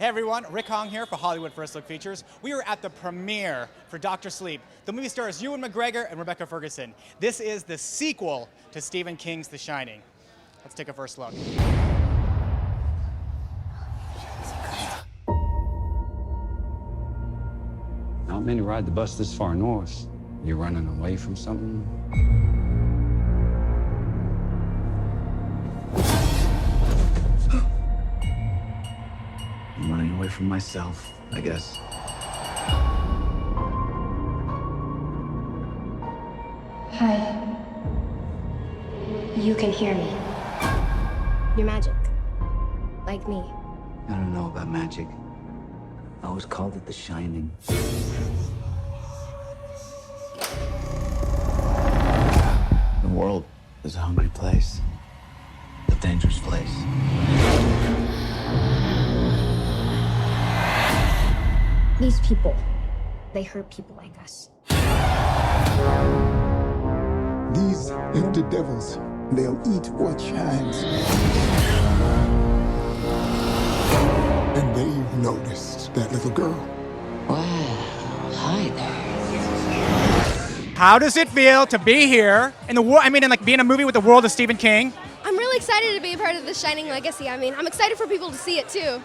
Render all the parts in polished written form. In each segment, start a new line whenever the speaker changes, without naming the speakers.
Hey everyone, Rick Hong here for Hollywood First Look Features. We are at the premiere for Dr. Sleep. The movie stars Ewan McGregor and Rebecca Ferguson. This is the sequel to Stephen King's The Shining. Let's take a first look.
Not many ride the bus this far north. You're running away from something? I'm running away from myself, I guess.
Hi. You can hear me. You're magic. Like me.
I don't know about magic. I always called it The Shining. The world is a hungry place. A dangerous place.
These people, they hurt people like us.
These empty devils, they'll eat what shines. And they've noticed that little girl.
Wow, hi there.
How does it feel to be here in the world? Be in a movie with the world of Stephen King?
I'm really excited to be a part of the Shining legacy. I'm excited for people to see it too.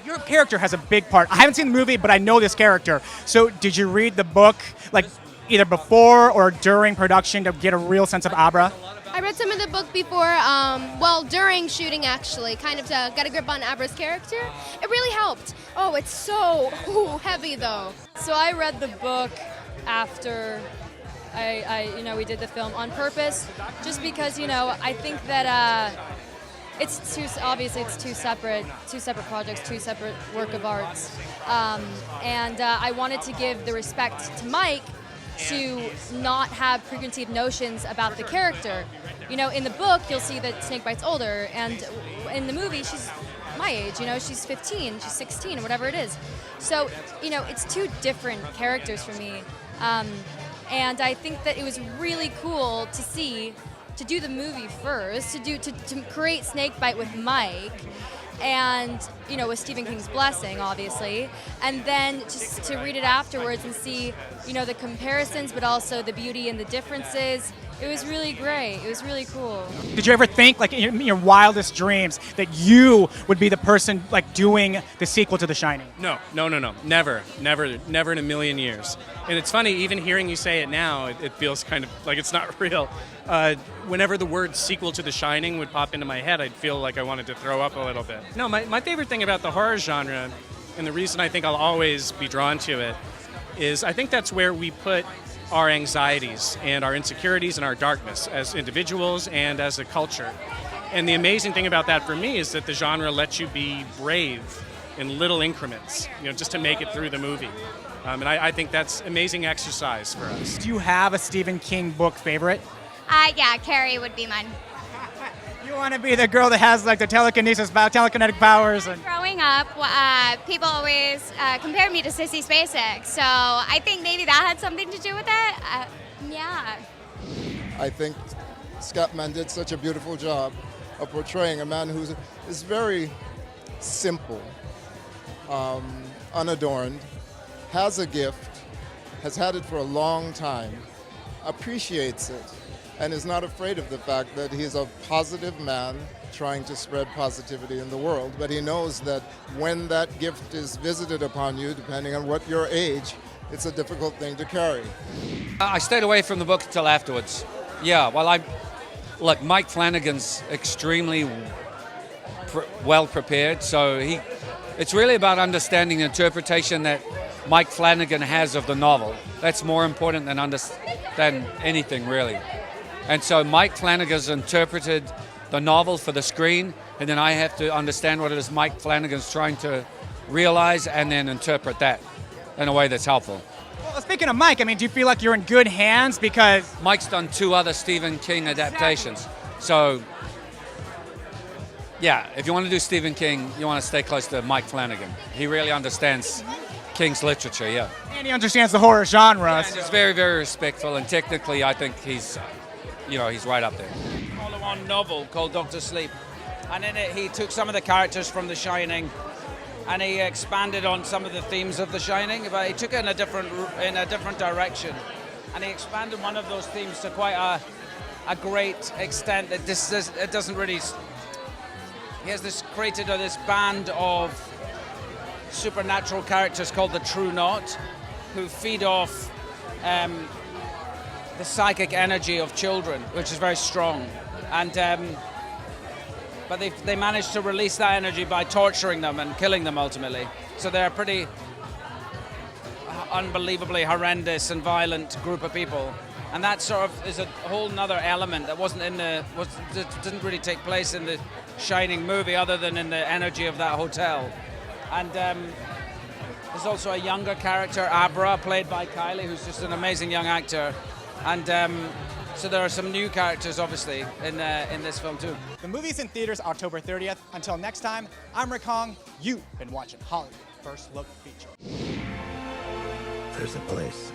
Your character has a big part. I haven't seen the movie, but I know this character. So did you read the book, either before or during production to get a real sense of Abra?
I read some of the book before, during shooting actually, kind of to get a grip on Abra's character. It really helped. Oh, it's so heavy though.
So I read the book after we did the film on purpose, just because, I think that it's two separate projects, two separate work of arts, and I wanted to give the respect to Mike to not have preconceived notions about the character. In the book you'll see that Snakebite's older, and in the movie she's my age. She's 15, she's 16, or whatever it is. So it's two different characters for me, and I think that it was really cool to do the movie first, to create Snakebite with Mike, and with Stephen King's blessing, obviously, and then just to read it afterwards and see the comparisons, but also the beauty and the differences. It was really great. It was really cool.
Did you ever think, in your wildest dreams, that you would be the person doing the sequel to The Shining?
No. Never in a million years. And it's funny, even hearing you say it now, it feels kind of like it's not real. Whenever the word sequel to The Shining would pop into my head, I'd feel like I wanted to throw up a little bit. No, my favorite thing about the horror genre, and the reason I think I'll always be drawn to it, is I think that's where we put our anxieties and our insecurities and our darkness as individuals and as a culture. And the amazing thing about that for me is that the genre lets you be brave in little increments, just to make it through the movie. And I think that's amazing exercise for us.
Do you have a Stephen King book favorite?
Yeah, Carrie would be mine.
You want to be the girl that has the telekinetic powers. And
Growing up, people always compared me to Sissy Spacek, so I think maybe that had something to do with it. Yeah.
I think Scatman did such a beautiful job of portraying a man who is very simple, unadorned, has a gift, has had it for a long time, appreciates it, and is not afraid of the fact that he's a positive man trying to spread positivity in the world. But he knows that when that gift is visited upon you, depending on what your age, it's a difficult thing to carry.
I stayed away from the book until afterwards. Yeah, well, look, Mike Flanagan's extremely well prepared, so it's really about understanding the interpretation that Mike Flanagan has of the novel. That's more important than anything, really. And so Mike Flanagan's interpreted the novel for the screen, and then I have to understand what it is Mike Flanagan's trying to realize and then interpret that in a way that's helpful.
Well, speaking of Mike, do you feel like you're in good hands because
Mike's done 2 other Stephen King adaptations. So, yeah, if you want to do Stephen King, you want to stay close to Mike Flanagan. He really understands King's literature, yeah.
And he understands the horror genre.
Yeah, and he's very, very respectful, and technically I think he's right up there.
Follow-on novel called Dr. Sleep, and in it he took some of the characters from The Shining and he expanded on some of the themes of The Shining, but he took it in a different direction, and he expanded one of those themes to quite a great extent. It doesn't really. He has created this band of supernatural characters called the True Knot, who feed off the psychic energy of children, which is very strong, and but they managed to release that energy by torturing them and killing them ultimately. So they're a pretty unbelievably horrendous and violent group of people, and that sort of is a whole nother element that didn't really take place in the Shining movie, other than in the energy of that hotel. And there's also a younger character, Abra, played by Kyliegh, who's just an amazing young actor. And so there are some new characters, obviously, in this film too.
The movie's in theaters October 30th. Until next time, I'm Rick Hong. You've been watching Hollywood First Look Feature.
There's a place.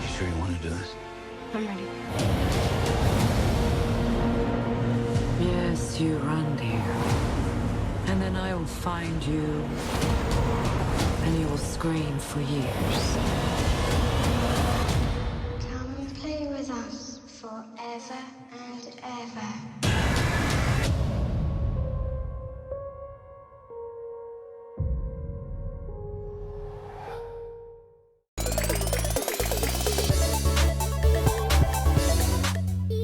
You sure you want to do this?
I'm ready.
Yes, you run, dear. And then I will find you, and you will scream for years.
Come and play with us forever and ever.